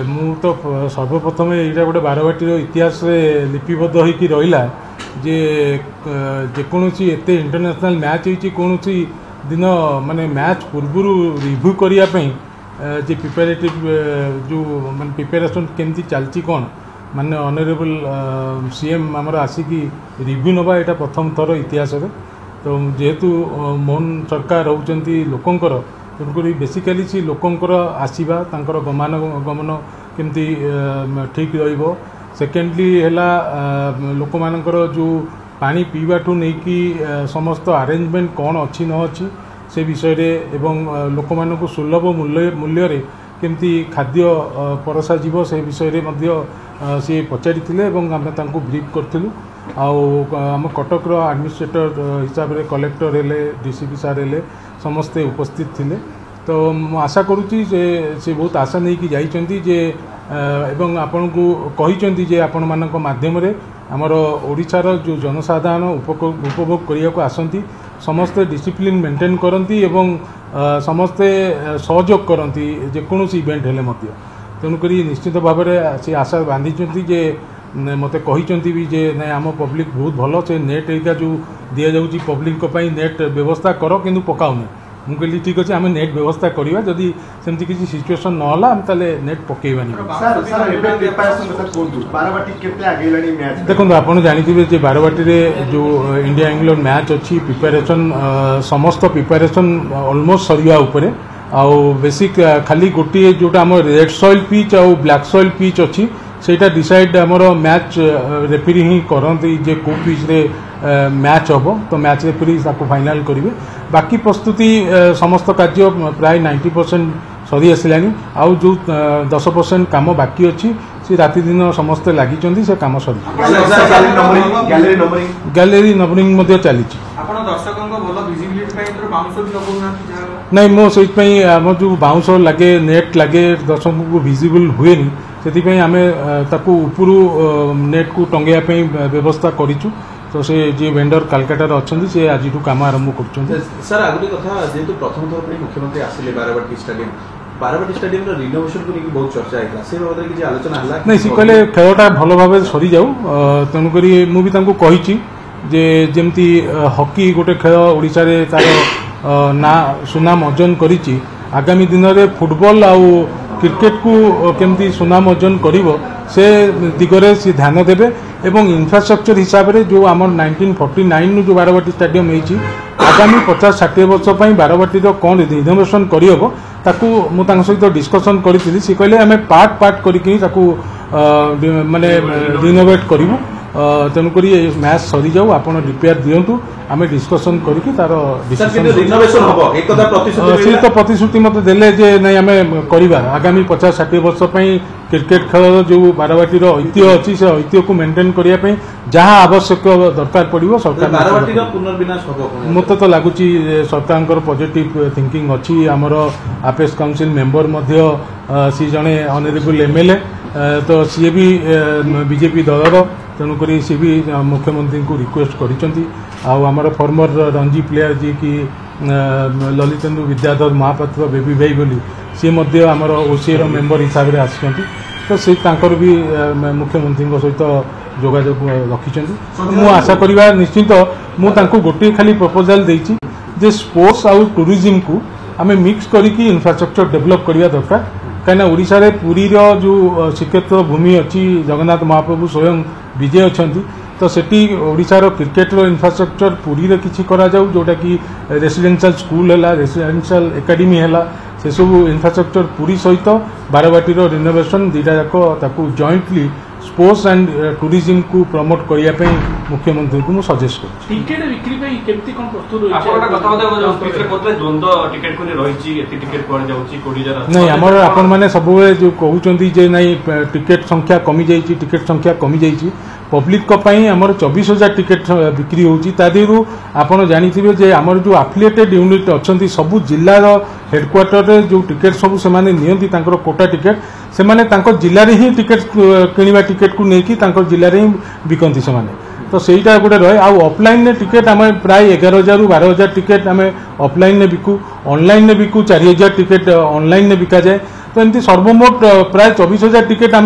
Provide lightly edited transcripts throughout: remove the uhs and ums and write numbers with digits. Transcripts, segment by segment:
मु तो सर्वप्रथम यहाँ गोटे बारवाटी इतिहास लिपिबद्ध होगी रहा जे जेकोसी एत इंटरनेशनल मैच होती कौन दिन माने मैच पूर्व रिव्यू करने जे प्रिपेरेटिव जो माने प्रिपेरेसन केमती चलती कौन माने ऑनरेबल सीएम आमर आसिकी रिव्यू नवा यहाँ प्रथम थर इतिहास तो जेहेतु मोहन सरकार होती लोकंकर तेणुक बेसिकाली सी लोकंकर आसवा तांकर गमन केमती ठीक रहिबो सेकेंडली हैला लोक मानकर जो पानी पीवाठू नहीं समस्त अरेंजमेंट कौन अच्छी न अच्छी से विषय रे एवं लोक मानक सुलभ मूल्य रे केमती खाद्य परसा जीव से विषय रे मध्य सी पचारि आम तांको ब्रीफ करथिलु आम कटक एडमिनिस्ट्रेटर हिसाब से कलेक्टर हेले डीसीपी सार हेले समस्ते उपस्थित थिले तो मु आशा करुच्ची से बहुत आशा नहीं कि जाइछंती जे एवं आपण को कहिछंती जे आपण मानक माध्यम रे हमर ओडिशार जो जनसाधारण उपभोग करिया को आसंती समस्ते डिसिप्लिन मेंटेन करती एवं समस्ते सहयोग करती जेकोसी इवेंट हेले मध्य तेणुक निश्चित भाव में से आशा बांधी जे मते कहिचंती भी जे नहीं आम पब्लिक बहुत भल से नेट एरिया जो दि जाऊँगी पब्लिक नेट व्यवस्था कर कि पकाऊनी मुझे कहली ठीक अच्छे आम नेट व्यवस्था करवा जदि सेमती किसी सिचुएशन ना ताले नेट पकेबानी देखो आपड़ जानते बारवाटी जो इंडिया इंग्लैंड मैच अच्छी प्रिपेरेसन समस्त प्रिपेरेसन ऑलमोस्ट सरिया उपरे आउ बेसिक खाली गोटे जोटा आम रेड सॉइल पिच आउ ब्लैक सॉइल पिच अच्छी सेटा डिसाइड आमर मैच रेफरी ही करती जे को पिच रे मैच हम तो मैच रेफरी फाइनाल करेंगे बाकी प्रस्तुति समस्त कार्य प्राय 90% सरी आसला आउ जो 10% काम बाकी अच्छी सी राति दिन समस्ते लगी से कम सरी गैलेरी नंबरिंग चली नहीं मो से आम जो बाउंस लगे नेट लगे दर्शक को विजिबल हुए से आम ताकू उपरू नेट को टंगेवाई व्यवस्था करूँ तो से जी वेंडर कालकाटार अच्छा से आज काम आरंभ कर सर आगे कथा जेहेतु प्रथम थर मुख्यमंत्री आसिले बारवाटी स्टेडियम रिनोवेशन को लेकिन बहुत चर्चा है से बाबद किसी आलोचना है नहीं सी कहले खेलटा भल भाव सरी जाऊ तेणुक मुझे जे जमती हॉकी गोटे खेल ओडिशा रे तार ना सुनाम अर्जन करिछि आगामी दिन में फुटबॉल आउ क्रिकेट को केमती सुनाम अर्जन करिवो से दिगरे से ध्यान देवे एवं इंफ्रास्ट्रक्चर हिसाब से जो आम 1949 जो बारवाटी स्टेडियम होती आगामी 50-60 वर्ष बारवाटी कौन रिनोवेशन करहब ताकू मुझे सहित डिस्कसन करी सी कहले आम पार्ट करके माने रिनोवेट करूँ तेणुक मैच सरी जाऊ आप रिपेयर दिंतु आम डिस्कसन करके तार तो प्रतिश्रुति मत देले जे नहीं आम करवा आगामी 50-60 वर्ष क्रिकेट खेल जो बारवाटी ऐतिह्य अच्छी से ऐतिह्य को मेंटेन करने जहाँ आवश्यक दरकार पड़ो सरकार मत तो लगुच सरकार पॉजिटिव थिंकिंग अच्छी आमर आपेक्स काउंसिल मेंबर सी जड़े ऑनरेबल एमएलए तो सी भी बीजेपी दलर तेणुक सी भी मुख्यमंत्री को रिक्वेस्ट कर फॉर्मर रणजी प्लेयर जी की ललितेन्दु विद्याधर महापात्र बेबी भाई बोली सी आमर ओसीए मेंबर हिसाब से आसिଛନ୍ତି तो से भी मुख्यमंत्री सहित जोगाजोग रखिंट मु आशा करवा निश्चित मुझे गोटे खाली प्रपोजाल देछि जे स्पोर्ट्स आउ टूरिज्म को आम मिक्स करके इंफ्रास्ट्रक्चर डेवलप करवा दरकार कहीं ओडिशा रे पुरी जो श्रीक्षेत्र भूमि अच्छी जगन्नाथ महाप्रभु स्वयं विजय अच्छा तो सेठी ओडिशार क्रिकेटर इंफ्रास्ट्रक्चर पुरी रे किछि करा जाऊ जोटा कि रेसिडेंशियल स्कूल है रेसिडेंशियल एकेडमी है से सब इंफ्रास्ट्रक्चर पुरी सहित बारवाटी रिनोवेशन दुईटा जाक जॉइंटली स्पोर्ट्स एंड टूरिज्म को प्रमोट करने मुख्यमंत्री को सजेस्ट नहीं आमर आपण मैंने सब जो कहते नहीं टिकेट संख्या कमी जाइए टिकेट संख्या कमी जाइए पब्लिक आमर 24,000 टिकेट बिक्री होती आपड़ जानते आमर जो एफिलिएटेड यूनिट अच्छा सबू जिलार हेडक्वार्टर जो टिकेट सब से नियंती कोटा टिकेट से जिले ही टिकेट किणवा टिकेट को लेकिन जिले ही बिकती से तो सहीटा गोटे रहे आउ ऑफलाइन टिकेट आम प्राय 11,000 ରୁ 12,000 टिकेट आम offline Biku online Biku 4,000 ticket online बिका जाए तो एमती सर्वमोट प्राय 24,000 टिकेट आम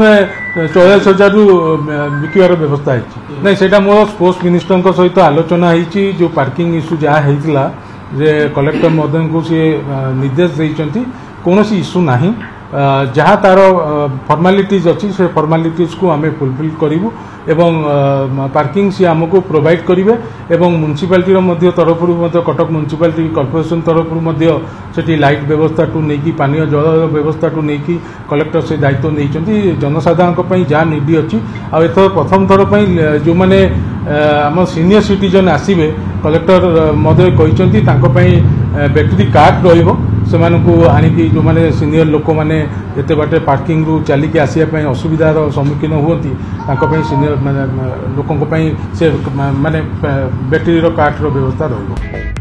44,000 रु बिकबार व्यवस्था है नहीं से मोर स्पोर्ट्स मिनिस्टर सहित आलोचना होती जो पार्किंग इश्यू जहाँ होता जे कलेक्टर महोदय को सी निर्देश देती कौन इश्यू ना जहाँ तार फॉर्मालिटीज अच्छी से फॉर्मालिटीज को आम फुलफिल करूँ एवं पार्किंग सी आमको प्रोवाइड करेंगे एवं म्युनिसिपालिटी तरफ कटक म्युनिसिपालिटी कॉर्पोरेशन तरफ से लाइट व्यवस्था टू नहीं पानीय जल व्यवस्था टू नहीं कलेक्टर से दायित्व नहीं जनसाधारण जहाँ निडी अच्छी आथर प्रथम थर जो मैंने आम सीनियर सिटीजन आसवे कलेक्टर महोदय कहते बैटेरी कार्ड रहिबो सेमानकु आनिकी जो माने सीनियर लोक माने एते बाटे पार्किंग रु चलिक आसिया असुविधार सम्मुखीन हुअती सीनियर लोकों से माने बैटेरी कार्ड व्यवस्था रहिबो।